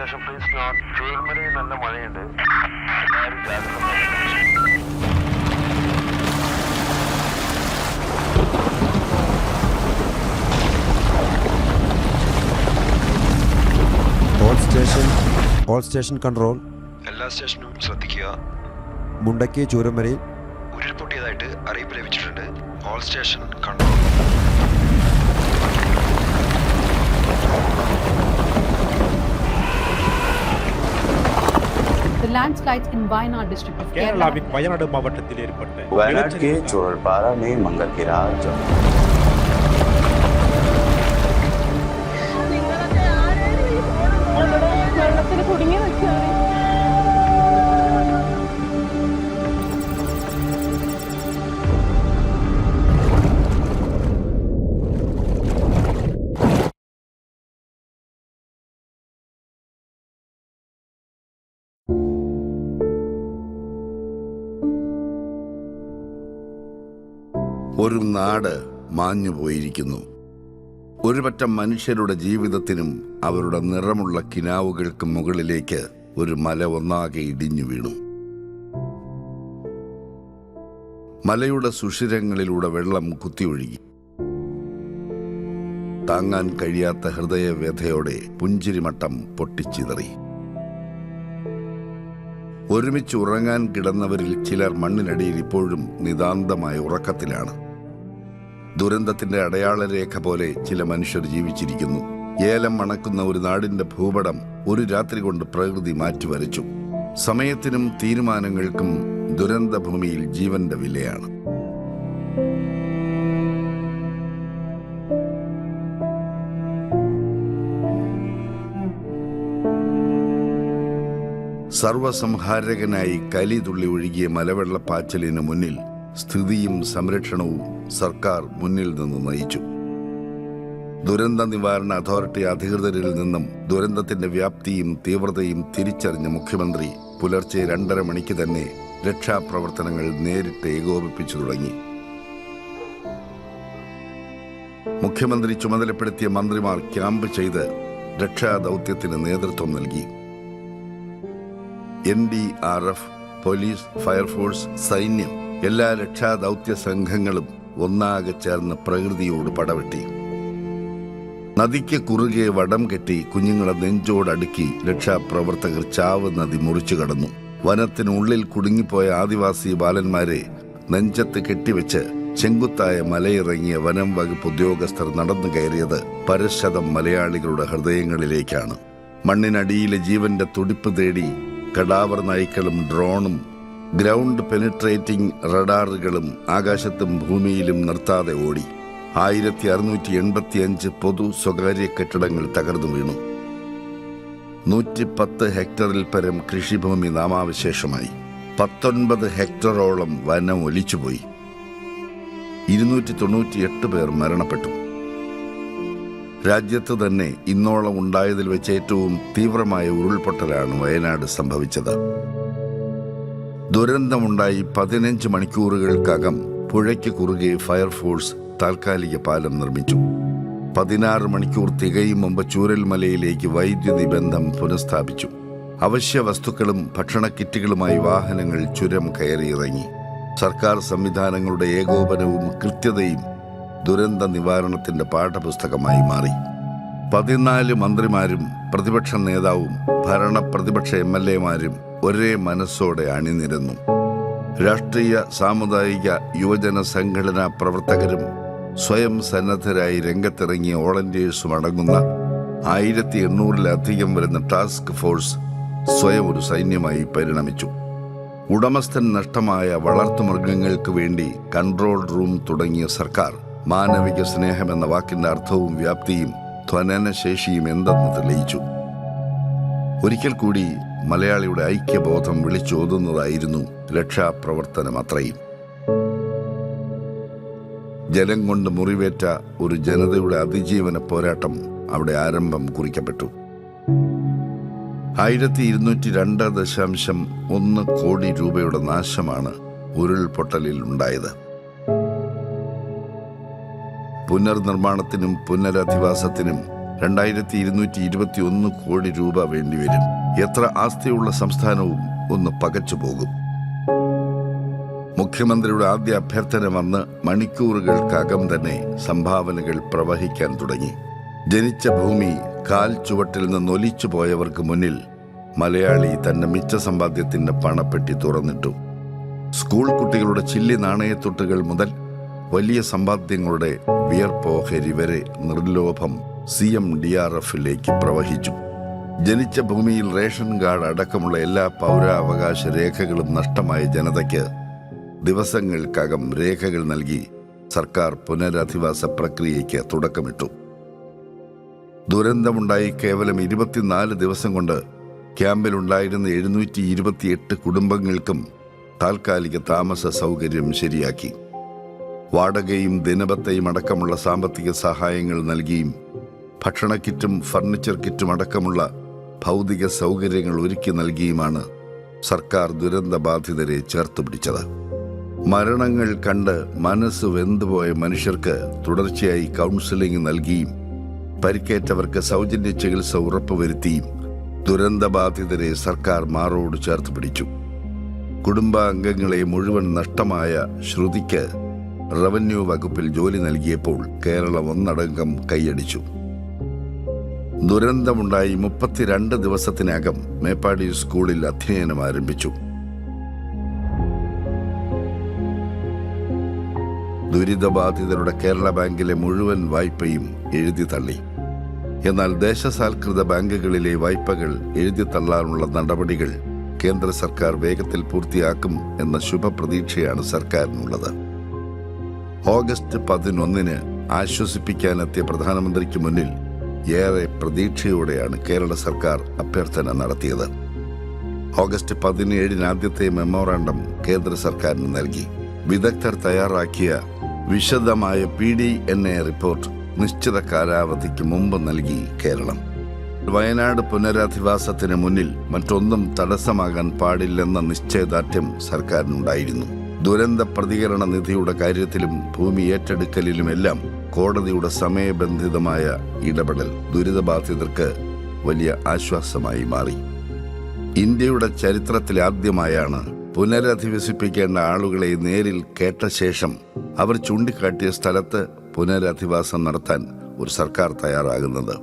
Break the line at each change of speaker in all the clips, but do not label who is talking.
attention, please note. ചൂരൽമലയിൽ നല്ല മഴയുണ്ട്. എല്ലാവരും ജാഗ്രത.
All station control.
എല്ലാ സ്റ്റേഷനും ശ്രദ്ധിക്കുക.
മുണ്ടക്കി ചൂരൽമലയിൽ
ഉരുൾപൊട്ടിയതായിട്ട് അറിയിപ്പ് ലഭിച്ചിട്ടുണ്ട്. All station control.
The landslides in Wayanad district of
Kerala Wayanad மாவட்டத்தில் ஏற்பட்ட
वायनाड के चोरलपारा में मंगल की रात
ഒരു നാട് മാഞ്ഞുപോയിരിക്കുന്നു. ഒരുപറ്റം മനുഷ്യരുടെ ജീവിതത്തിനും അവരുടെ നിറമുള്ള കിനാവുകൾക്കും മുകളിലേക്ക് ഒരു മല ഒന്നാകെ ഇടിഞ്ഞു വീണു. മലയുടെ സുഷിരങ്ങളിലൂടെ വെള്ളം കുത്തിയൊഴുകി. താങ്ങാൻ കഴിയാത്ത ഹൃദയവ്യഥയോടെ പുഞ്ചിരിമട്ടം പൊട്ടിച്ചിതറി. ഒരുമിച്ച് ഉറങ്ങാൻ കിടന്നവരിൽ ചിലർ മണ്ണിനടിയിൽ ഇപ്പോഴും നിതാന്തമായ ഉറക്കത്തിലാണ്. ദുരന്തത്തിന്റെ അടയാളരേഖ പോലെ ചില മനുഷ്യർ ജീവിച്ചിരിക്കുന്നു. ഏലം മണക്കുന്ന ഒരു നാടിന്റെ ഭൂപടം ഒരു രാത്രി കൊണ്ട് പ്രകൃതി മാറ്റിവരച്ചു. സമയത്തിനും തീരുമാനങ്ങൾക്കും ദുരന്തഭൂമിയിൽ ജീവന്റെ വിലയാണ്. സർവസംഹാരകനായി കലി തുള്ളി ഒഴുകിയ മലവെള്ളപ്പാച്ചിലിന് മുന്നിൽ സ്ഥിതിയും സംരക്ഷണവും സർക്കാർ മുന്നിൽ നിന്ന് നയിച്ചു. ദുരന്ത നിവാരണ അതോറിറ്റി അധികൃതരിൽ നിന്നും ദുരന്തത്തിന്റെ വ്യാപ്തിയും തീവ്രതയും തിരിച്ചറിഞ്ഞ മുഖ്യമന്ത്രി പുലർച്ചെ 2:30 മണിക്ക് തന്നെ രക്ഷാപ്രവർത്തനങ്ങൾ നേരിട്ട് ഏകോപിപ്പിച്ചു തുടങ്ങി. മുഖ്യമന്ത്രി ചുമതലപ്പെടുത്തിയ മന്ത്രിമാർ ക്യാമ്പ് ചെയ്ത് രക്ഷാദൗത്യത്തിന് നേതൃത്വം നൽകി. NDRF, പോലീസ്, ഫയർഫോഴ്സ്, സൈന്യം, എല്ലാ രക്ഷാദൗത്യ സംഘങ്ങളും ഒന്നാകെ ചേർന്ന് പ്രകൃതിയോട് പടവെട്ടി. നദിക്ക് കുറുകെ വടം കെട്ടി കുഞ്ഞുങ്ങളെ നെഞ്ചോടടുക്കി രക്ഷാപ്രവർത്തകർ ചാവ് നദി മുറിച്ചു കടന്നു. വനത്തിനുള്ളിൽ കുടുങ്ങിപ്പോയ ആദിവാസി ബാലന്മാരെ നെഞ്ചത്ത് കെട്ടിവെച്ച് ചെങ്കുത്തായ മലയിറങ്ങിയ വനം വകുപ്പ് ഉദ്യോഗസ്ഥർ നടന്നു കയറിയത് പരശതം മലയാളികളുടെ ഹൃദയങ്ങളിലേക്കാണ്. മണ്ണിനടിയിലെ ജീവന്റെ തുടിപ്പ് തേടി കടാവർ നായ്ക്കളും ഡ്രോണും ഗ്രൗണ്ട് പെനിട്രേറ്റിംഗ് റഡാറുകളും ആകാശത്തും ഭൂമിയിലും നിർത്താതെ ഓടി. 1685 പൊതു സ്വകാര്യ കെട്ടിടങ്ങൾ തകർന്നു വീണു. 110 ഹെക്ടറിൽ പരം കൃഷിഭൂമി നാമാവശേഷമായി. 19 ഹെക്ടറോളം വനം ഒലിച്ചുപോയി. 298 പേർ മരണപ്പെട്ടു. രാജ്യത്ത് തന്നെ ഇന്നോളം ഉണ്ടായതിൽ വെച്ച് ഏറ്റവും തീവ്രമായ ഉരുൾപൊട്ടലാണ് വയനാട് സംഭവിച്ചത്. ദുരന്തമുണ്ടായി 15 മണിക്കൂറുകൾക്കകം പുഴയ്ക്ക് കുറുകെ ഫയർഫോഴ്സ് താൽക്കാലിക പാലം നിർമ്മിച്ചു. 16 മണിക്കൂർ തികയും മുമ്പ് ചൂരൽമലയിലേക്ക് വൈദ്യുതി ബന്ധം പുനഃസ്ഥാപിച്ചു. അവശ്യ വസ്തുക്കളും ഭക്ഷണ കിറ്റുകളുമായി വാഹനങ്ങൾ ചുരം കയറിയിറങ്ങി. സർക്കാർ സംവിധാനങ്ങളുടെ ഏകോപനവും കൃത്യതയും ദുരന്ത നിവാരണത്തിന്റെ പാഠപുസ്തകമായി മാറി. 14 മന്ത്രിമാരും പ്രതിപക്ഷ നേതാവും ഭരണ പ്രതിപക്ഷ MLA-മാരും ഒരേ മനസ്സോടെ അണിനിരന്നു. രാഷ്ട്രീയ, സാമുദായിക, യുവജന സംഘടനാ പ്രവർത്തകരും സ്വയം സന്നദ്ധരായി രംഗത്തിറങ്ങിയ വോളണ്ടിയേഴ്സും അടങ്ങുന്ന 1800-ലധികം വരുന്ന ടാസ്ക് ഫോഴ്സ് സ്വയം ഒരു സൈന്യമായി പരിണമിച്ചു. ഉടമസ്ഥൻ നഷ്ടമായ വളർത്തുമൃഗങ്ങൾക്ക് വേണ്ടി കൺട്രോൾ റൂം തുടങ്ങിയ സർക്കാർ മാനവിക സ്നേഹമെന്ന വാക്കിന്റെ അർത്ഥവും വ്യാപ്തിയും ധ്വനനശേഷിയും എന്തെന്ന് തെളിയിച്ചു. ഒരിക്കൽ കൂടി മലയാളിയുടെ ഐക്യബോധം വിളിച്ചോതുന്നതായിരുന്നു രക്ഷാപ്രവർത്തനം അത്രയും. ജലം കൊണ്ട് മുറിവേറ്റ ഒരു ജനതയുടെ അതിജീവന പോരാട്ടം അവിടെ ആരംഭം കുറിക്കപ്പെട്ടു. 1202.1 കോടി രൂപയുടെ നാശമാണ് ഉരുൾപൊട്ടലിൽ ഉണ്ടായത്. പുനർനിർമ്മാണത്തിനും പുനരധിവാസത്തിനും 2221 കോടി രൂപ വേണ്ടിവരും. എത്ര ആസ്തിയുള്ള സംസ്ഥാനവും ഒന്ന് പകച്ചു പോകും. മുഖ്യമന്ത്രിയുടെ ആദ്യ അഭ്യർത്ഥന വന്ന് മണിക്കൂറുകൾക്കകം തന്നെ സംഭാവനകൾ പ്രവഹിക്കാൻ തുടങ്ങി. ജനിച്ച ഭൂമി കാൽ ചുവട്ടിൽ നിന്ന് ഒലിച്ചു പോയവർക്ക് മുന്നിൽ മലയാളി തന്റെ മിച്ച സമ്പാദ്യത്തിന്റെ പണപ്പെട്ടി തുറന്നിട്ടു. സ്കൂൾ കുട്ടികളുടെ ചില്ലി നാണയത്തുട്ടുകൾ മുതൽ വലിയ സമ്പാദ്യങ്ങളുടെ വിയർപ്പോഹരി വരെ നിർലോഭം CMDRFിലേക്ക് പ്രവഹിച്ചു. ജനിച്ച ഭൂമിയിൽ റേഷൻ കാർഡ് അടക്കമുള്ള എല്ലാ പൗരാവകാശ രേഖകളും നഷ്ടമായ ജനതയ്ക്ക് ദിവസങ്ങൾക്കകം രേഖകൾ നൽകി സർക്കാർ പുനരധിവാസ പ്രക്രിയയ്ക്ക് തുടക്കമിട്ടു. ദുരന്തമുണ്ടായി കേവലം 24 ദിവസം കൊണ്ട് ക്യാമ്പിലുണ്ടായിരുന്ന 728 കുടുംബങ്ങൾക്കും താൽക്കാലിക താമസ സൗകര്യം ശരിയാക്കി. വാടകയും ദിനബത്തയും അടക്കമുള്ള സാമ്പത്തിക സഹായങ്ങൾ നൽകിയും ഭക്ഷണ കിറ്റും ഫർണിച്ചർ കിറ്റും അടക്കമുള്ള ഭൗതിക സൗകര്യങ്ങൾ ഒരുക്കി നൽകിയുമാണ് സർക്കാർ ദുരന്തബാധിതരെ ചേർത്തുപിടിച്ചത്. മരണങ്ങൾ കണ്ട് മനസ്സ് വെന്തുപോയ മനുഷ്യർക്ക് തുടർച്ചയായി കൗൺസിലിംഗ് നൽകിയും പരിക്കേറ്റവർക്ക് സൗജന്യ ചികിത്സ ഉറപ്പുവരുത്തിയും ദുരന്തബാധിതരെ സർക്കാർ മാറോട് ചേർത്ത് പിടിച്ചു. കുടുംബാംഗങ്ങളെ മുഴുവൻ നഷ്ടമായ ശ്രുതിക്ക് റവന്യൂ വകുപ്പിൽ ജോലി നൽകിയപ്പോൾ കേരളം ഒന്നടങ്കം കൈയടിച്ചു. ദുരന്തമുണ്ടായി 32 ദിവസത്തിനകം മേപ്പാടി സ്കൂളിൽ അധ്യയനം ആരംഭിച്ചു. ദുരിതബാധിതരുടെ കേരള ബാങ്കിലെ മുഴുവൻ വായ്പയും എഴുതി തള്ളി. എന്നാൽ ദേശസാൽകൃത ബാങ്കുകളിലെ വായ്പകൾ എഴുതി തള്ളാനുള്ള നടപടികൾ കേന്ദ്ര സർക്കാർ വേഗത്തിൽ പൂർത്തിയാക്കും എന്ന ശുഭപ്രതീക്ഷയാണ് സർക്കാരിനുള്ളത്. ഓഗസ്റ്റ് 11 ആശ്വസിപ്പിക്കാനെത്തിയ പ്രധാനമന്ത്രിക്ക് മുന്നിൽ ഏറെ പ്രതീക്ഷയോടെയാണ് കേരള സർക്കാർ അഭ്യർത്ഥന നടത്തിയത്. ഓഗസ്റ്റ് 17 ആദ്യത്തെ മെമ്മോറാണ്ടം കേന്ദ്ര സർക്കാരിന് നൽകി. വിദഗ്ധർ തയ്യാറാക്കിയ വിശദമായ PDNA റിപ്പോർട്ട് നിശ്ചിത കാലാവധിക്ക് മുമ്പ് നൽകി കേരളം. വയനാട് പുനരധിവാസത്തിന് മുന്നിൽ മറ്റൊന്നും തടസ്സമാകാൻ പാടില്ലെന്ന നിശ്ചയദാർഢ്യം സർക്കാരിനുണ്ടായിരുന്നു. ദുരന്ത പ്രതികരണ നിധിയുടെ കാര്യത്തിലും ഭൂമി ഏറ്റെടുക്കലിലുമെല്ലാം കോടതിയുടെ സമയബന്ധിതമായ ഇടപെടൽ ദുരിതബാധിതർക്ക് വലിയ ആശ്വാസമായി മാറി. ഇന്ത്യയുടെ ചരിത്രത്തിൽ ആദ്യമായാണ് പുനരധിവസിപ്പിക്കേണ്ട ആളുകളെ നേരിൽ കേട്ട ശേഷം അവർ ചൂണ്ടിക്കാട്ടിയ സ്ഥലത്ത് പുനരധിവാസം നടത്താൻ ഒരു സർക്കാർ തയ്യാറാകുന്നത്.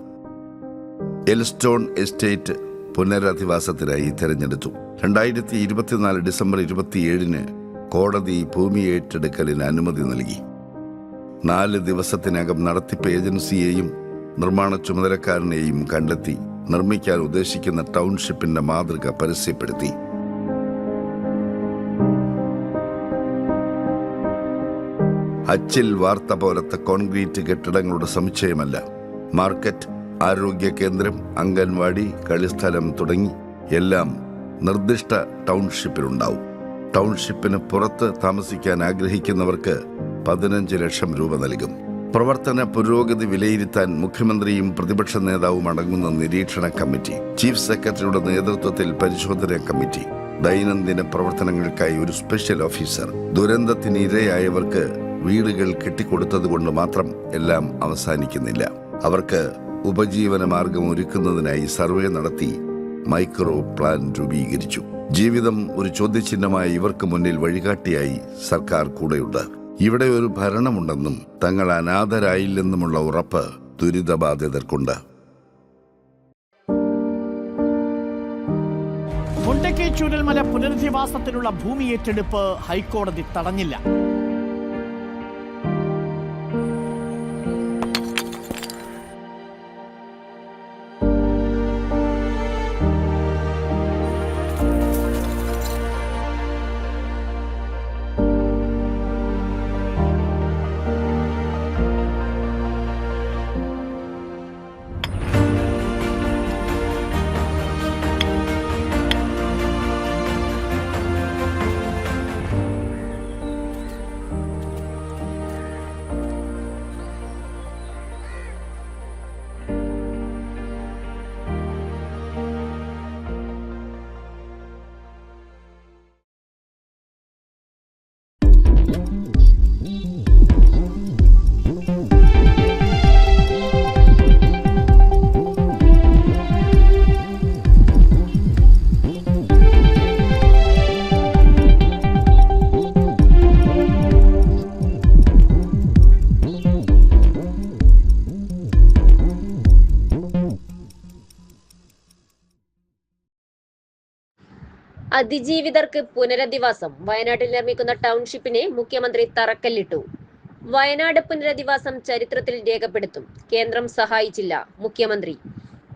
എൽസ്റ്റോൺ എസ്റ്റേറ്റ് പുനരധിവാസത്തിനായി തിരഞ്ഞെടുത്തു. 2024 ഡിസംബർ 27 കോടതി ഭൂമി ഏറ്റെടുക്കലിന് അനുമതി നൽകി. 4 ദിവസത്തിനകം നടത്തിപ്പ് ഏജൻസിയെയും നിർമ്മാണ ചുമതലക്കാരനെയും കണ്ടെത്തി നിർമ്മിക്കാൻ ഉദ്ദേശിക്കുന്ന ടൗൺഷിപ്പിന്റെ മാതൃക പരസ്യപ്പെടുത്തി. അച്ചിൽ വാർത്ത പോലത്തെ കോൺക്രീറ്റ് കെട്ടിടങ്ങളുടെ സമുച്ചയമല്ല. മാർക്കറ്റ്, ആരോഗ്യ കേന്ദ്രം, അംഗൻവാടി, കളിസ്ഥലം തുടങ്ങി എല്ലാം നിർദ്ദിഷ്ട ടൗൺഷിപ്പിലുണ്ടാവും. ടൗൺഷിപ്പിന് പുറത്ത് താമസിക്കാൻ ആഗ്രഹിക്കുന്നവർക്ക് 15 ലക്ഷം രൂപ നൽകും. പ്രവർത്തന പുരോഗതി വിലയിരുത്താൻ മുഖ്യമന്ത്രിയും പ്രതിപക്ഷ നേതാവും അടങ്ങുന്ന നിരീക്ഷണ കമ്മിറ്റി, ചീഫ് സെക്രട്ടറിയുടെ നേതൃത്വത്തിൽ പരിശോധനാ കമ്മിറ്റി, ദൈനംദിന പ്രവർത്തനങ്ങൾക്കായി ഒരു സ്പെഷ്യൽ ഓഫീസർ. ദുരന്തത്തിന് ഇരയായവർക്ക് വീടുകൾ കെട്ടിക്കൊടുത്തതുകൊണ്ട് മാത്രം എല്ലാം അവസാനിക്കുന്നില്ല. അവർക്ക് ഉപജീവന മാർഗം ഒരുക്കുന്നതിനായി സർവേ നടത്തി മൈക്രോ പ്ലാൻ രൂപീകരിച്ചു. ജീവിതം ഒരു ചോദ്യചിഹ്നമായി ഇവർക്ക് മുന്നിൽ വഴികാട്ടിയായി സർക്കാർ കൂടെയുണ്ട്. ഇവിടെ ഒരു ഭരണമുണ്ടെന്നും തങ്ങൾ അനാഥരായില്ലെന്നുമുള്ള ഉറപ്പ് ദുരിതബാധിതർക്കുണ്ട്.
മുണ്ടക്കൈ ചൂരൽമല പുനരധിവാസത്തിനുള്ള ഭൂമി ഏറ്റെടുപ്പ് ഹൈക്കോടതി തടഞ്ഞില്ല.
അതിജീവിതർക്ക് പുനരധിവാസം. വയനാട്ടിൽ നിർമ്മിക്കുന്ന ടൗൺഷിപ്പിന് മുഖ്യമന്ത്രി തറക്കല്ലിട്ടു. വയനാട് പുനരധിവാസം ചരിത്രത്തിൽ രേഖപ്പെടുത്തും. കേന്ദ്രം സഹായിച്ചില്ല. മുഖ്യമന്ത്രി.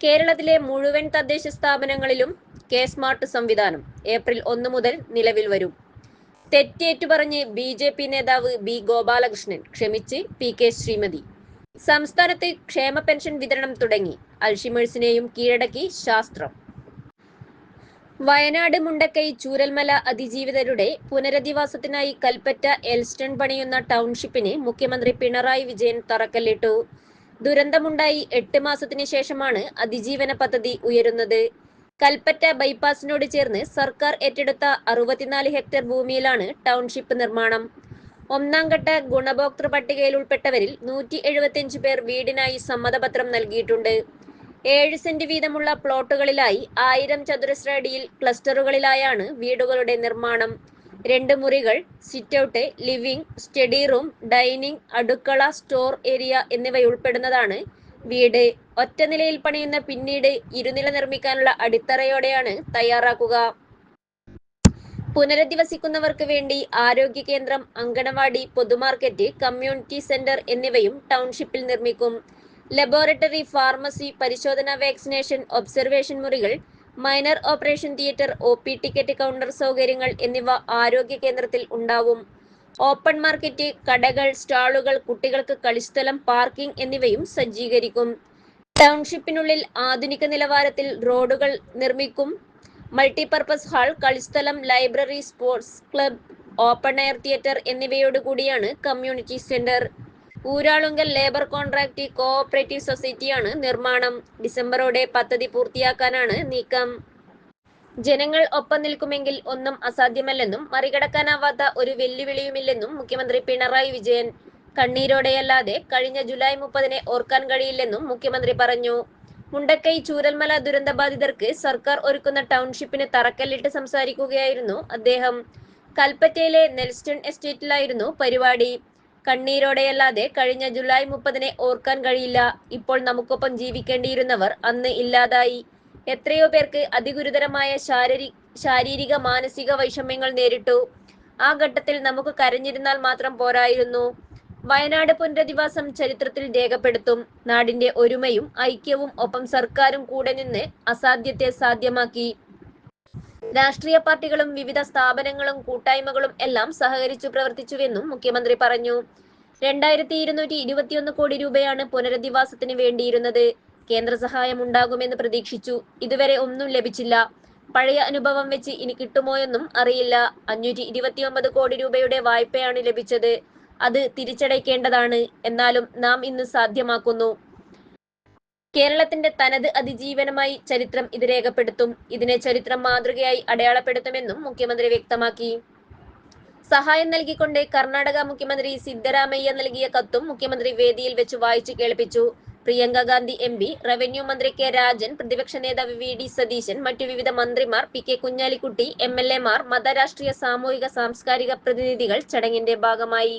കേരളത്തിലെ മുഴുവൻ തദ്ദേശ സ്ഥാപനങ്ങളിലും കെ സ്മാർട്ട് സംവിധാനം ഏപ്രിൽ 1 മുതൽ നിലവിൽ വരും. തെറ്റേറ്റുപറഞ്ഞ് BJP നേതാവ് B. ഗോപാലകൃഷ്ണൻ. ക്ഷമിച്ച് PK ശ്രീമതി. സംസ്ഥാനത്ത് ക്ഷേമ പെൻഷൻ വിതരണം തുടങ്ങി. അൽഷിമേഴ്സിനെയും കീഴടക്കി ശാസ്ത്രം. വയനാട് മുണ്ടക്കൈ ചൂരൽമല അതിജീവിതരുടെ പുനരധിവാസത്തിനായി കൽപ്പറ്റ എൽസ്റ്റൺ പണിയുന്ന ടൗൺഷിപ്പിന് മുഖ്യമന്ത്രി പിണറായി വിജയൻ തറക്കല്ലിട്ടു. ദുരന്തമുണ്ടായി 8 മാസത്തിന് ശേഷമാണ് അതിജീവന പദ്ധതി ഉയരുന്നത്. കൽപ്പറ്റ ബൈപ്പാസിനോട് ചേർന്ന് സർക്കാർ ഏറ്റെടുത്ത 64 ഹെക്ടർ ഭൂമിയിലാണ് ടൗൺഷിപ്പ് നിർമ്മാണം. 1ാം ഘട്ട ഗുണഭോക്തൃ പട്ടികയിൽ ഉൾപ്പെട്ടവരിൽ 175 പേർ വീടിനായി സമ്മതപത്രം നൽകിയിട്ടുണ്ട്. 7 സെന്റ് വീതമുള്ള പ്ലോട്ടുകളിലായി 1000 ചതുരശ്ര അടിയിൽ ക്ലസ്റ്ററുകളിലായാണ് വീടുകളുടെ നിർമ്മാണം. 2 മുറികൾ, sitout, living, study room, dining, അടുക്കള, സ്റ്റോർ ഏരിയ എന്നിവയുൾപ്പെടുന്നതാണ് വീട്. ഒറ്റ നിലയിൽ പണിയുന്ന പിന്നീട് ഇരുനില നിർമ്മിക്കാനുള്ള അടിത്തറയോടെയാണ് തയ്യാറാക്കുക. പുനരധിവസിക്കുന്നവർക്ക് വേണ്ടി ആരോഗ്യ കേന്ദ്രം, അങ്കണവാടി, പൊതുമാർക്കറ്റ്, കമ്മ്യൂണിറ്റി സെന്റർ എന്നിവയും ടൗൺഷിപ്പിൽ നിർമ്മിക്കും. ലബോറട്ടറി, ഫാർമസി, പരിശോധന, വാക്സിനേഷൻ, ഒബ്സർവേഷൻ മുറികൾ, minor operation theatre, OP ticket counter സൗകര്യങ്ങൾ എന്നിവ ആരോഗ്യ കേന്ദ്രത്തിൽ ഉണ്ടാവും. ഓപ്പൺ മാർക്കറ്റ്, കടകൾ, സ്റ്റാളുകൾ, കുട്ടികൾക്ക് കളിസ്ഥലം, പാർക്കിംഗ് എന്നിവയും സജ്ജീകരിക്കും. ടൗൺഷിപ്പിനുള്ളിൽ ആധുനിക നിലവാരത്തിൽ റോഡുകൾ നിർമ്മിക്കും. മൾട്ടിപർപ്പസ് ഹാൾ, കളിസ്ഥലം, library, sports club, open air theatre എന്നിവയോടുകൂടിയാണ് community centre. Uralungal labour contract cooperative സൊസൈറ്റിയാണ് നിർമ്മാണം. ഡിസംബറോടെ പദ്ധതി പൂർത്തിയാക്കാനാണ് നീക്കം. ജനങ്ങൾ ഒപ്പം നിൽക്കുമെങ്കിൽ ഒന്നും അസാധ്യമല്ലെന്നും മറികടക്കാനാവാത്ത ഒരു വെല്ലുവിളിയുമില്ലെന്നും മുഖ്യമന്ത്രി പിണറായി വിജയൻ. കണ്ണീരോടെയല്ലാതെ കഴിഞ്ഞ ജൂലൈ 30-നെ ഓർക്കാൻ കഴിയില്ലെന്നും മുഖ്യമന്ത്രി പറഞ്ഞു. മുണ്ടക്കൈ ചൂരൽമല ദുരന്തബാധിതർക്ക് സർക്കാർ ഒരുക്കുന്ന ടൗൺഷിപ്പിന് തറക്കല്ലിട്ട് സംസാരിക്കുകയായിരുന്നു അദ്ദേഹം. കൽപ്പറ്റയിലെ നെൽസ്റ്റൺ എസ്റ്റേറ്റിലായിരുന്നു പരിപാടി. കണ്ണീരോടെയല്ലാതെ കഴിഞ്ഞ ജൂലൈ 30-നെ ഓർക്കാൻ കഴിയില്ല. ഇപ്പോൾ നമുക്കൊപ്പം ജീവിക്കേണ്ടിയിരുന്നവർ അന്ന് ഇല്ലാതായി. എത്രയോ പേർക്ക് അതിഗുരുതരമായ ശാരീരിക മാനസിക വൈഷമ്യങ്ങൾ നേരിട്ടു. ആ ഘട്ടത്തിൽ നമുക്ക് കരഞ്ഞിരുന്നാൽ മാത്രം പോരായിരുന്നു. വയനാട് പുനരധിവാസം ചരിത്രത്തിൽ രേഖപ്പെടുത്തും. നാടിന്റെ ഒരുമയും ഐക്യവും ഒപ്പം സർക്കാരും കൂടെ നിന്ന് അസാധ്യത്തെ സാധ്യമാക്കി. രാഷ്ട്രീയ പാർട്ടികളും വിവിധ സ്ഥാപനങ്ങളും കൂട്ടായ്മകളും എല്ലാം സഹകരിച്ചു പ്രവർത്തിച്ചുവെന്നും മുഖ്യമന്ത്രി പറഞ്ഞു. 2221 കോടി രൂപയാണ് പുനരധിവാസത്തിന് വേണ്ടിയിരുന്നത്. കേന്ദ്ര സഹായം ഉണ്ടാകുമെന്ന് പ്രതീക്ഷിച്ചു. ഇതുവരെ ഒന്നും ലഭിച്ചില്ല. പഴയ അനുഭവം വെച്ച് ഇനി കിട്ടുമോയെന്നും അറിയില്ല. 529 കോടി രൂപയുടെ വായ്പയാണ് ലഭിച്ചത്. അത് തിരിച്ചടയ്ക്കേണ്ടതാണ്. എന്നാലും നാം ഇന്ന് സാധ്യമാക്കുന്നു. കേരളത്തിന്റെ തനത് അതിജീവനമായി ചരിത്രം ഇത് രേഖപ്പെടുത്തും. ഇതിനെ ചരിത്രം മാതൃകയായി അടയാളപ്പെടുത്തുമെന്നും മുഖ്യമന്ത്രി വ്യക്തമാക്കി. സഹായം നൽകിക്കൊണ്ട് കർണാടക മുഖ്യമന്ത്രി സിദ്ധരാമയ്യ നൽകിയ കത്തും മുഖ്യമന്ത്രി വേദിയിൽ വെച്ച് വായിച്ചു കേൾപ്പിച്ചു. പ്രിയങ്ക ഗാന്ധി MP, റവന്യൂ മന്ത്രി K. രാജൻ, പ്രതിപക്ഷ നേതാവ് VD സതീശൻ, മറ്റു വിവിധ മന്ത്രിമാർ, PK കുഞ്ഞാലിക്കുട്ടി, MLA മാർ, മതരാഷ്ട്രീയ സാമൂഹിക സാംസ്കാരിക പ്രതിനിധികൾ ചടങ്ങിന്റെ ഭാഗമായി.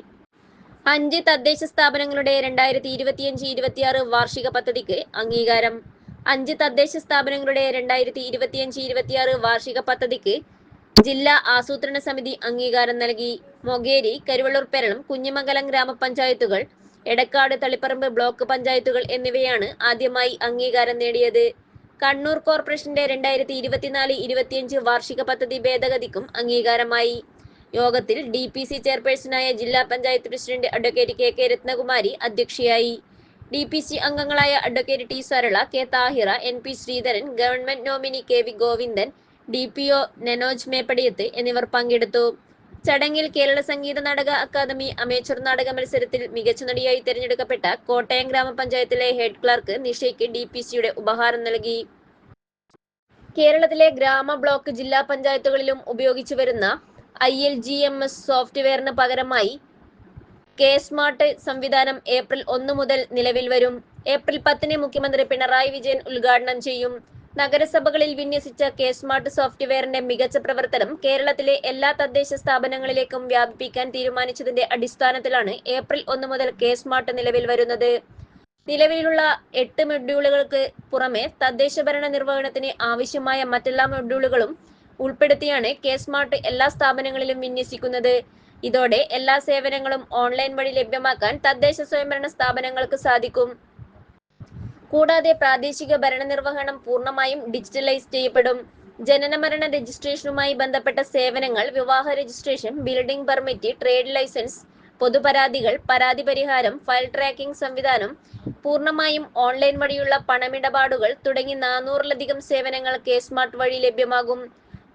5 തദ്ദേശ സ്ഥാപനങ്ങളുടെ 2025-26 വാർഷിക പദ്ധതിക്ക് അംഗീകാരം. 5 തദ്ദേശ സ്ഥാപനങ്ങളുടെ 2025-26 വാർഷിക പദ്ധതിക്ക് ജില്ലാ ആസൂത്രണ സമിതി അംഗീകാരം നൽകി. മൊകേരി, കരുവള്ളൂർ പെരളം, കുഞ്ഞിമംഗലം ഗ്രാമപഞ്ചായത്തുകൾ, എടക്കാട്, തളിപ്പറമ്പ് ബ്ലോക്ക് പഞ്ചായത്തുകൾ എന്നിവയാണ് ആദ്യമായി അംഗീകാരം നേടിയത്. കണ്ണൂർ കോർപ്പറേഷന്റെ 2024-25 വാർഷിക പദ്ധതി ഭേദഗതിക്കും അംഗീകാരമായി. യോഗത്തിൽ DPC ചെയർപേഴ്സണായ ജില്ലാ panchayat president advocate KK Rathnakumari അധ്യക്ഷയായി. DPC അംഗങ്ങളായ advocate T. Sarala, K. Thahira, NP Sreedharan, government nominee KV Govindan, DPO Nenoj Meppadiyath എന്നിവർ പങ്കെടുത്തു. ചടങ്ങിൽ കേരള സംഗീത നാടക അക്കാദമി അമേച്ചർ നാടക മത്സരത്തിൽ മികച്ച നടിയായി തിരഞ്ഞെടുക്കപ്പെട്ട കോട്ടയം ഗ്രാമപഞ്ചായത്തിലെ ഹെഡ് ക്ലർക്ക് നിഷയ്ക്ക് DPCയുടെ ഉപഹാരം നൽകി. കേരളത്തിലെ ഗ്രാമ, ബ്ലോക്ക്, ജില്ലാ പഞ്ചായത്തുകളിലും ഉപയോഗിച്ചു വരുന്ന ILGMS സോഫ്റ്റ്വെയറിന് പകരമായി കെ സ്മാർട്ട് സംവിധാനം ഏപ്രിൽ 1 മുതൽ നിലവിൽ വരും. ഏപ്രിൽ 10-ന് മുഖ്യമന്ത്രി പിണറായി വിജയൻ ഉദ്ഘാടനം ചെയ്യും. നഗരസഭകളിൽ വിന്യസിച്ച കെ സ്മാർട്ട് സോഫ്റ്റ്വെയറിന്റെ മികച്ച പ്രവർത്തനം കേരളത്തിലെ എല്ലാ തദ്ദേശ സ്ഥാപനങ്ങളിലേക്കും വ്യാപിപ്പിക്കാൻ തീരുമാനിച്ചതിന്റെ അടിസ്ഥാനത്തിലാണ് ഏപ്രിൽ 1 മുതൽ കെ സ്മാർട്ട് നിലവിൽ വരുന്നത്. നിലവിലുള്ള 8 മൊഡ്യൂളുകൾക്ക് പുറമെ തദ്ദേശ ഭരണ നിർവഹണത്തിന് ആവശ്യമായ മറ്റെല്ലാ മൊഡ്യൂളുകളും ഉൾപ്പെടുത്തിയാണ് കെ സ്മാർട്ട് എല്ലാ സ്ഥാപനങ്ങളിലും വിന്യസിക്കുന്നത്. ഇതോടെ എല്ലാ സേവനങ്ങളും ഓൺലൈൻ വഴി ലഭ്യമാക്കാൻ തദ്ദേശ സ്വയംഭരണ സ്ഥാപനങ്ങൾക്ക് സാധിക്കും. കൂടാതെ പ്രാദേശിക ഭരണനിർവഹണം പൂർണ്ണമായും ഡിജിറ്റലൈസ് ചെയ്യപ്പെടും. ജനനമരണ രജിസ്ട്രേഷനുമായി ബന്ധപ്പെട്ട സേവനങ്ങൾ, വിവാഹ registration, building permit, trade licence, പൊതുപരാതികൾ, പരാതി പരിഹാരം, ഫയൽ ട്രാക്കിംഗ് സംവിധാനം, പൂർണ്ണമായും ഓൺലൈൻ വഴിയുള്ള പണമിടപാടുകൾ തുടങ്ങി 400-ലധികം സേവനങ്ങൾ കെ സ്മാർട്ട് വഴി ലഭ്യമാകും.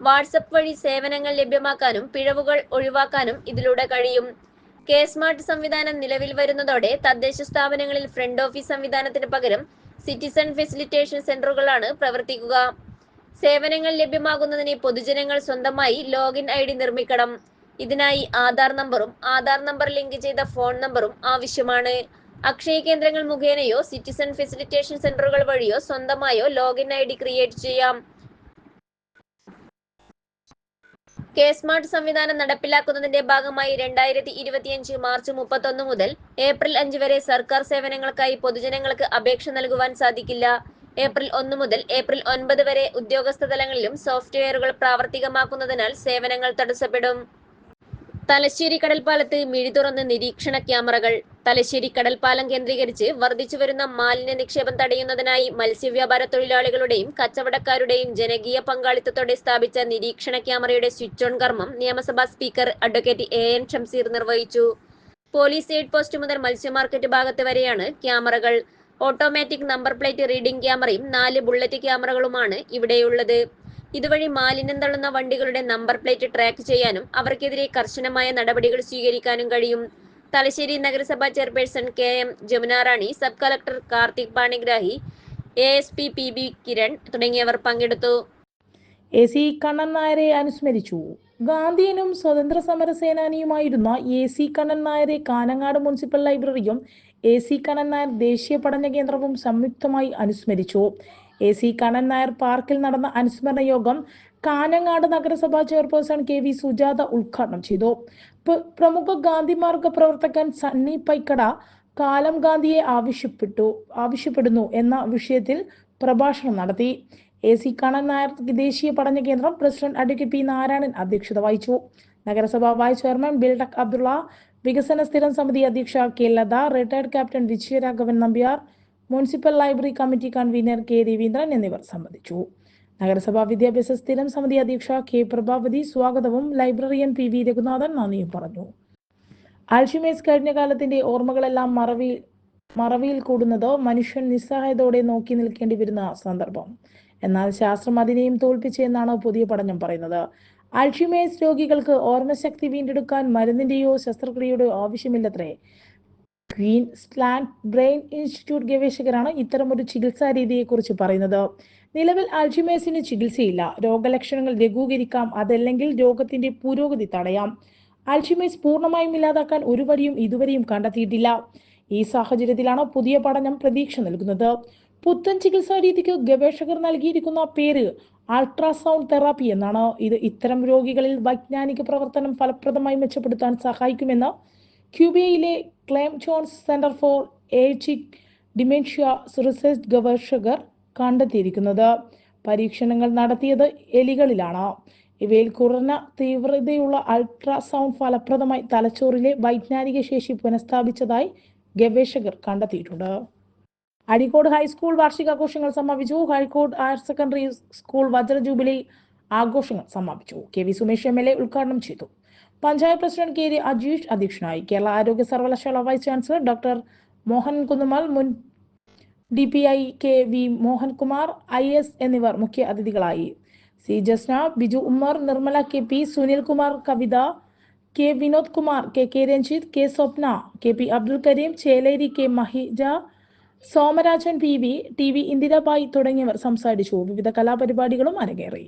വാട്സപ്പ് വഴി സേവനങ്ങൾ ലഭ്യമാക്കാനും പിഴവുകൾ ഒഴിവാക്കാനും ഇതിലൂടെ കഴിയും. കെ സ്മാർട്ട് സംവിധാനം നിലവിൽ വരുന്നതോടെ തദ്ദേശ സ്ഥാപനങ്ങളിൽ ഫ്രണ്ട് ഓഫീസ് സംവിധാനത്തിന് പകരം സിറ്റിസൺ ഫെസിലിറ്റേഷൻ സെന്ററുകളാണ് പ്രവർത്തിക്കുക. സേവനങ്ങൾ ലഭ്യമാകുന്നതിന് പൊതുജനങ്ങൾ സ്വന്തമായി ലോഗിൻ ID നിർമ്മിക്കണം. ഇതിനായി ആധാർ നമ്പറും ആധാർ നമ്പർ ലിങ്ക് ചെയ്ത ഫോൺ നമ്പറും ആവശ്യമാണ്. അക്ഷയ കേന്ദ്രങ്ങൾ മുഖേനയോ സിറ്റിസൺ ഫെസിലിറ്റേഷൻ സെന്ററുകൾ വഴിയോ സ്വന്തമായോ ലോഗിൻ ID ക്രിയേറ്റ് ചെയ്യാം. കെ സ്മാർട്ട് സംവിധാനം നടപ്പിലാക്കുന്നതിന്റെ ഭാഗമായി 2025 മാർച്ച് 31 മുതൽ ഏപ്രിൽ 5 വരെ സർക്കാർ സേവനങ്ങൾക്കായി പൊതുജനങ്ങൾക്ക് അപേക്ഷ നൽകുവാൻ സാധിക്കില്ല. ഏപ്രിൽ 1 മുതൽ ഏപ്രിൽ 9 വരെ ഉദ്യോഗസ്ഥ തലങ്ങളിലും സോഫ്റ്റ്വെയറുകൾ പ്രാവർത്തികമാക്കുന്നതിനാൽ സേവനങ്ങൾ തടസ്സപ്പെടും. തലശ്ശേരി കടൽപ്പാലത്ത് മിഴി തുറന്ന് നിരീക്ഷണ ക്യാമറകൾ. തലശ്ശേരി കടൽപ്പാലം കേന്ദ്രീകരിച്ച് വർദ്ധിച്ചുവരുന്ന മാലിന്യ നിക്ഷേപം തടയുന്നതിനായി മത്സ്യവ്യാപാര തൊഴിലാളികളുടെയും കച്ചവടക്കാരുടെയും ജനകീയ പങ്കാളിത്തത്തോടെ സ്ഥാപിച്ച നിരീക്ഷണ ക്യാമറയുടെ സ്വിച്ച് ഓൺ കർമ്മം നിയമസഭാ സ്പീക്കർ അഡ്വക്കേറ്റ് AN ഷംസീർ നിർവഹിച്ചു. പോലീസ് എയ്ഡ് പോസ്റ്റ് മുതൽ മത്സ്യമാർക്കറ്റ് ഭാഗത്ത് വരെയാണ് ക്യാമറകൾ. ഓട്ടോമാറ്റിക് നമ്പർ പ്ലേറ്റ് റീഡിംഗ് ക്യാമറയും 4 ബുള്ളറ്റ് ക്യാമറകളുമാണ് ഇവിടെയുള്ളത്. ഇതുവഴി മാലിന്യം തള്ളുന്ന വണ്ടികളുടെ നമ്പർ പ്ലേറ്റ് ട്രാക്ക് ചെയ്യാനും അവർക്കെതിരെ കർശനമായ നടപടികൾ സ്വീകരിക്കാനും കഴിയും. തലശ്ശേരി നഗരസഭാ chairperson KM Jamuna Rani, sub collector Karthik Panigrahi, ASP PB Kiran തുടങ്ങിയവർ പങ്കെടുത്തു.
AC കണ്ണൻ നായരെ അനുസ്മരിച്ചു. ഗാന്ധിയനും സ്വതന്ത്ര സമര സേനാനിയുമായിരുന്ന AC കണ്ണൻ നായരെ കാനങ്ങാട് മുനിസിപ്പൽ ലൈബ്രറിയും AC കണ്ണൻ നായർ ദേശീയ പഠന കേന്ദ്രവും സംയുക്തമായി അനുസ്മരിച്ചു. AC കണ്ണൻ നായർ പാർക്കിൽ നടന്ന അനുസ്മരണ യോഗം കാനങ്ങാട് നഗരസഭാ ചെയർപേഴ്സൺ KV സുജാത ഉദ്ഘാടനം ചെയ്തു. പ്രമുഖ ഗാന്ധി മാർഗ പ്രവർത്തകൻ സണ്ണി പൈക്കട കാലം ഗാന്ധിയെ ആവശ്യപ്പെടുന്നു എന്ന വിഷയത്തിൽ പ്രഭാഷണം നടത്തി. AC കണ്ണൻ നായർ ദേശീയ പഠന കേന്ദ്രം പ്രസിഡന്റ് അഡ്വക്കേറ്റ് P നാരായണൻ അധ്യക്ഷത വഹിച്ചു. നഗരസഭാ വൈസ് ചെയർമാൻ ബിൽഡക് അബ്ദുള്ള, വികസന സ്ഥിരം സമിതി അധ്യക്ഷ K Latha, retired captain Vijayaraghavan Nambiar, municipal library committee convener K Raveendran എന്നിവർ സംബന്ധിച്ചു. നഗരസഭാ വിദ്യാഭ്യാസ സ്ഥിരം സമിതി അധ്യക്ഷ K പ്രഭാവതി സ്വാഗതവും ലൈബ്രറിയൻ PV രഘുനാഥൻ നന്ദിയും പറഞ്ഞു. അൽഷിമേഴ്സ് കഴിഞ്ഞ കാലത്തിന്റെ ഓർമ്മകളെല്ലാം മറവിയിൽ കൂടുന്നത് മനുഷ്യൻ നിസ്സഹായതയോടെ നോക്കി നിൽക്കേണ്ടി വരുന്ന സന്ദർഭം. എന്നാൽ ശാസ്ത്രം അതിനെയും തോൽപ്പിച്ചു എന്നാണ് പുതിയ പഠനം പറയുന്നത്. അൽഷിമേഴ്സ് രോഗികൾക്ക് ഓർമ്മശക്തി വീണ്ടെടുക്കാൻ മരുന്നിന്റെയോ ശസ്ത്രക്രിയയുടെയോ ആവശ്യമില്ലത്രേ. ക്വീൻസ്ലാൻഡ് ബ്രെയിൻ ഇൻസ്റ്റിറ്റ്യൂട്ട് ഗവേഷകരാണ് ഇത്തരമൊരു ചികിത്സാ രീതിയെക്കുറിച്ച് പറയുന്നത്. നിലവിൽ അൽഷിമേഴ്സിന് ചികിത്സയില്ല. രോഗലക്ഷണങ്ങൾ ലഘൂകരിക്കാം, അതല്ലെങ്കിൽ രോഗത്തിന്റെ പുരോഗതി തടയാം. അൽഷിമേഴ്സ് പൂർണ്ണമായും ഇല്ലാതാക്കാൻ ഒരു വഴിയും ഇതുവരെയും കണ്ടെത്തിയിട്ടില്ല. ഈ സാഹചര്യത്തിലാണ് പുതിയ പഠനം പ്രതീക്ഷ നൽകുന്നത്. പുത്തൻ ചികിത്സാ രീതിക്ക് ഗവേഷകർ നൽകിയിരിക്കുന്ന പേര് അൾട്രാസൗണ്ട് തെറാപ്പി എന്നാണ്. ഇത് ഇത്തരം രോഗികളിൽ വൈജ്ഞാനിക പ്രവർത്തനം ഫലപ്രദമായി മെച്ചപ്പെടുത്താൻ സഹായിക്കുമെന്ന് ക്യൂബയിലെ Clem Jones centre for ageing dementia research ഗവേഷകർ കണ്ടെത്തിയിരിക്കുന്നത്. പരീക്ഷണങ്ങൾ നടത്തിയത് എലികളിലാണ്. ഇവയിൽ കുറഞ്ഞ തീവ്രതയുള്ള അൾട്രാസൗണ്ട് ഫലപ്രദമായി തലച്ചോറിലെ വൈജ്ഞാനിക ശേഷി പുനഃസ്ഥാപിച്ചതായി ഗവേഷകർ കണ്ടെത്തിയിട്ടുണ്ട്. അഴീക്കോട് ഹൈസ്കൂൾ വാർഷികാഘോഷങ്ങൾ സമാപിച്ചു. ഹൈക്കോട് ഹയർ സെക്കൻഡറി സ്കൂൾ വജ്ര ജൂബിലി ആഘോഷങ്ങൾ സമാപിച്ചു. KV സുമേഷ് MLA ഉദ്ഘാടനം ചെയ്തു. പഞ്ചായത്ത് പ്രസിഡന്റ് KD അജീഷ് അധ്യക്ഷനായി. കേരള ആരോഗ്യ സർവകലാശാല vice chancellor doctor Mohan Kunnummal, മുൻ DPI KV മോഹൻകുമാർ IS എന്നിവർ മുഖ്യ അതിഥികളായി. C ജസ്ന, ബിജു ഉമ്മർ, നിർമ്മല KP, സുനിൽകുമാർ, കവിത K Vinod Kumar, KK Ranjith, K സ്വപ്ന, KP Abdul Kareem, Cheleri K Mahija, Somarajan PV, TV Indirabai തുടങ്ങിയവർ സംസാരിച്ചു. വിവിധ കലാപരിപാടികളും അരങ്ങേറി.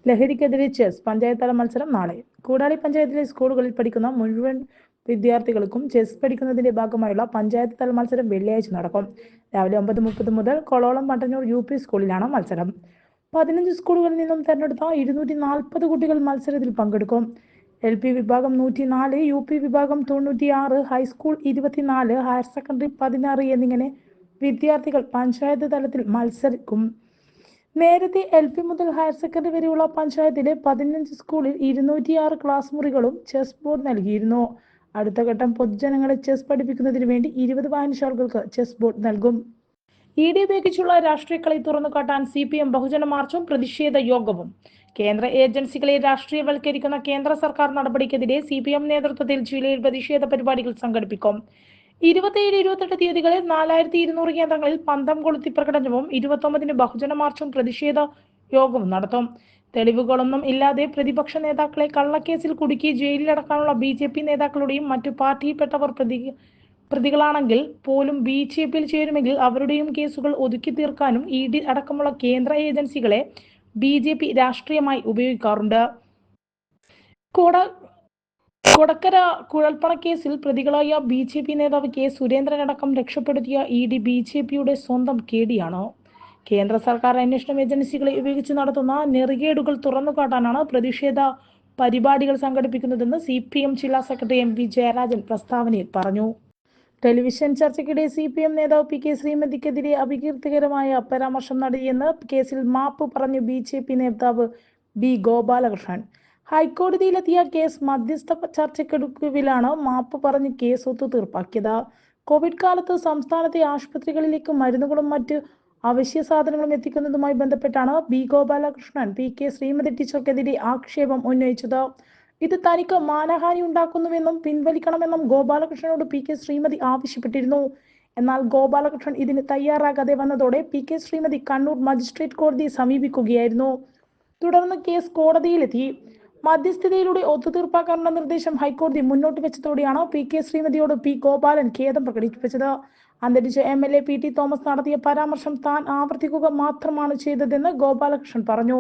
ലഹരിക്കെതിരെ ചെസ് പഞ്ചായത്ത് തല മത്സരം നാളെ. കൂടാളി പഞ്ചായത്തിലെ സ്കൂളുകളിൽ പഠിക്കുന്ന മുഴുവൻ വിദ്യാർത്ഥികൾക്കും ചെസ് പഠിക്കുന്നതിന്റെ ഭാഗമായുള്ള പഞ്ചായത്ത് തല മത്സരം വെള്ളിയാഴ്ച നടക്കും. രാവിലെ 9:30 മുതൽ കൊളോളം മട്ടന്നൂർ UP സ്കൂളിലാണ് മത്സരം. 15 സ്കൂളുകളിൽ നിന്നും തെരഞ്ഞെടുത്ത 240 കുട്ടികൾ മത്സരത്തിൽ പങ്കെടുക്കും. LP വിഭാഗം 104, UP വിഭാഗം 96, ഹൈസ്കൂൾ 24, ഹയർ സെക്കൻഡറി 16 എന്നിങ്ങനെ വിദ്യാർത്ഥികൾ പഞ്ചായത്ത് തലത്തിൽ മത്സരിക്കും. നേരത്തെ LP മുതൽ ഹയർ സെക്കൻഡറി വരെയുള്ള പഞ്ചായത്തിലെ 15 സ്കൂളിൽ 206 ക്ലാസ് മുറികളും ചെസ് ബോർഡ് നൽകിയിരുന്നു. അടുത്ത ഘട്ടം പൊതുജനങ്ങളെ ചെസ് പഠിപ്പിക്കുന്നതിന് വേണ്ടി 20 വായനശാലകൾക്ക് ചെസ് ബോർഡ് നൽകും. ED ഉപയോഗിച്ചുള്ള രാഷ്ട്രീയ കളി തുറന്നുകാട്ടാൻ CPM ബഹുജന മാർച്ചും പ്രതിഷേധ യോഗവും. കേന്ദ്ര ഏജൻസികളെ രാഷ്ട്രീയവൽക്കരിക്കുന്ന കേന്ദ്ര സർക്കാർ നടപടിക്കെതിരെ CPM നേതൃത്വത്തിൽ ജില്ലയിൽ പ്രതിഷേധ പരിപാടികൾ സംഘടിപ്പിക്കും. 27-28 തീയതികളിൽ 4200 കേന്ദ്രങ്ങളിൽ പന്തം കൊളുത്തി പ്രകടനവും 29-ന് ബഹുജന മാർച്ചും പ്രതിഷേധ യോഗവും നടത്തും. തെളിവുകളൊന്നും ഇല്ലാതെ പ്രതിപക്ഷ നേതാക്കളെ കള്ളക്കേസിൽ കുടുക്കി ജയിലിലടക്കാനുള്ള BJP നേതാക്കളുടെയും മറ്റു പാർട്ടിയിൽപ്പെട്ടവർ പ്രതികളാണെങ്കിൽ പോലും BJPയിൽ ചേരുമെങ്കിൽ അവരുടെയും കേസുകൾ ഒതുക്കി തീർക്കാനും ED അടക്കമുള്ള കേന്ദ്ര ഏജൻസികളെ BJP രാഷ്ട്രീയമായി ഉപയോഗിക്കാറുണ്ട്. കൊടക്കര കുഴൽപ്പണക്കേസിൽ പ്രതികളായ BJP നേതാവ് K. സുരേന്ദ്രനടക്കം രക്ഷപ്പെടുത്തിയ ED BJPയുടെ സ്വന്തം കേടിയാണ്. കേന്ദ്ര സർക്കാർ അന്വേഷണ ഏജൻസികളെ ഉപയോഗിച്ച് നടത്തുന്ന നെറികേടുകൾ തുറന്നുകാട്ടാനാണ് പ്രതിഷേധ പരിപാടികൾ സംഘടിപ്പിക്കുന്നതെന്ന് CPM ജില്ലാ സെക്രട്ടറി MP ജയരാജൻ പ്രസ്താവനയിൽ പറഞ്ഞു. ടെലിവിഷൻ ചർച്ചയ്ക്കിടെ CPM നേതാവ് PK ശ്രീമതിക്കെതിരെ അപകീർത്തികരമായ പരാമർശം നടത്തിയെന്ന് കേസിൽ മാപ്പ് പറഞ്ഞു BJP നേതാവ് B. ഗോപാലകൃഷ്ണൻ. ഹൈക്കോടതിയിലെത്തിയ കേസ് മധ്യസ്ഥ ചർച്ചയ്ക്കൊടുവിലാണ് മാപ്പ് പറഞ്ഞ് കേസ് ഒത്തുതീർപ്പാക്കിയത്. കോവിഡ് കാലത്ത് സംസ്ഥാനത്തെ ആശുപത്രികളിലേക്ക് മരുന്നുകളും മറ്റ് അവശ്യ സാധനങ്ങളും എത്തിക്കുന്നതുമായി ബന്ധപ്പെട്ടാണ് B. ഗോപാലകൃഷ്ണൻ PK ശ്രീമതി ടീച്ചർക്കെതിരെ ആക്ഷേപം ഉന്നയിച്ചത്. ഇത് തനിക്ക് മാനഹാനി ഉണ്ടാക്കുന്നുവെന്നും പിൻവലിക്കണമെന്നും ഗോപാലകൃഷ്ണനോട് PK ശ്രീമതി ആവശ്യപ്പെട്ടിരുന്നു. എന്നാൽ ഗോപാലകൃഷ്ണൻ ഇതിന് തയ്യാറാകാതെ വന്നതോടെ PK ശ്രീമതി കണ്ണൂർ മജിസ്ട്രേറ്റ് കോടതിയെ സമീപിക്കുകയായിരുന്നു. തുടർന്ന് കേസ് കോടതിയിലെത്തി. മധ്യസ്ഥതയിലൂടെ ഒത്തുതീർപ്പാക്കാനുള്ള നിർദ്ദേശം ഹൈക്കോടതി മുന്നോട്ട് വെച്ചതോടെയാണ് PK ശ്രീമതിയോട് P. ഗോപാലൻ ഖേദം പ്രകടിപ്പിച്ചത്. അന്തരിച്ച MLA PT തോമസ് നടത്തിയ പരാമർശം താൻ ആവർത്തിക്കുക മാത്രമാണ് ചെയ്തതെന്ന് ഗോപാലകൃഷ്ണൻ പറഞ്ഞു.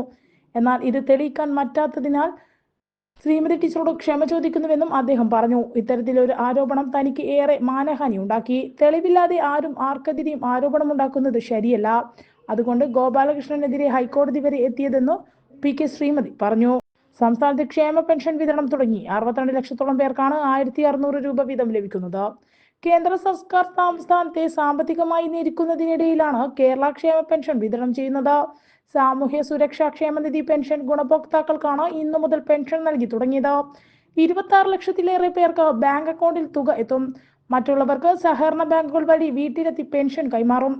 എന്നാൽ ഇത് തെളിയിക്കാൻ പറ്റാത്തതിനാൽ ശ്രീമതി ടീച്ചറോട് ക്ഷമ ചോദിക്കുന്നുവെന്നും അദ്ദേഹം പറഞ്ഞു. ഇത്തരത്തിലൊരു ആരോപണം തനിക്ക് ഏറെ മാനഹാനി ഉണ്ടാക്കി. തെളിവില്ലാതെ ആരും ആർക്കെതിരെയും ആരോപണമുണ്ടാക്കുന്നത് ശരിയല്ല. അതുകൊണ്ട് ഗോപാലകൃഷ്ണനെതിരെ ഹൈക്കോടതി വരെ എത്തിയതെന്ന് PK ശ്രീമതി പറഞ്ഞു. സംസ്ഥാനത്ത് ക്ഷേമ പെൻഷൻ വിതരണം തുടങ്ങി. 62 ലക്ഷത്തോളം പേർക്കാണ് 1600 രൂപ വീതം ലഭിക്കുന്നത്. കേന്ദ്ര സർക്കാർ സംസ്ഥാനത്തെ സാമ്പത്തികമായി ഞെരുക്കുന്നതിനിടയിലാണ് കേരള ക്ഷേമ പെൻഷൻ വിതരണം ചെയ്യുന്നത്. സാമൂഹ്യ സുരക്ഷാ ക്ഷേമനിധി പെൻഷൻ ഗുണഭോക്താക്കൾക്കാണ് ഇന്നു മുതൽ പെൻഷൻ നൽകി തുടങ്ങിയത്. 26 ലക്ഷത്തിലേറെ പേർക്ക് ബാങ്ക് അക്കൗണ്ടിൽ തുക എത്തും. മറ്റുള്ളവർക്ക് സഹകരണ ബാങ്കുകൾ വഴി വീട്ടിലെത്തി പെൻഷൻ കൈമാറും.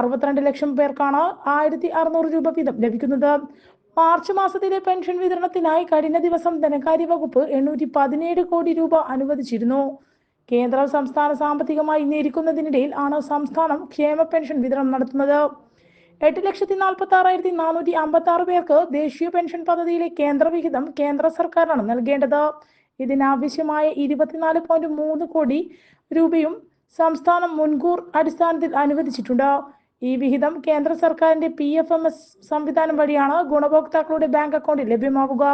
62 ലക്ഷം പേർക്കാണ് 1600 രൂപ വീതം ലഭിക്കുന്നത്. മാർച്ച് മാസത്തിലെ പെൻഷൻ വിതരണത്തിനായി കഴിഞ്ഞ ദിവസം ധനകാര്യ വകുപ്പ് 817 കോടി രൂപ അനുവദിച്ചിരുന്നു. കേന്ദ്ര സംസ്ഥാന സാമ്പത്തികമായി ഞെരുക്കുന്നതിനിടയിൽ ആണ് സംസ്ഥാനം ക്ഷേമ പെൻഷൻ വിതരണം നടത്തുന്നത്. 8,46,456 പേർക്ക് ദേശീയ പെൻഷൻ പദ്ധതിയിലെ കേന്ദ്ര വിഹിതം കേന്ദ്ര സർക്കാരാണ് നൽകേണ്ടത്. ഇതിനാവശ്യമായ 24.3 കോടി രൂപയും സംസ്ഥാനം മുൻകൂർ അടിസ്ഥാനത്തിൽ അനുവദിച്ചിട്ടുണ്ട്. ഈ വിഹിതം കേന്ദ്ര സർക്കാരിന്റെ PFMS സംവിധാനം വഴിയാണ് ഗുണഭോക്താക്കളുടെ ബാങ്ക് അക്കൗണ്ടിൽ ലഭ്യമാവുക.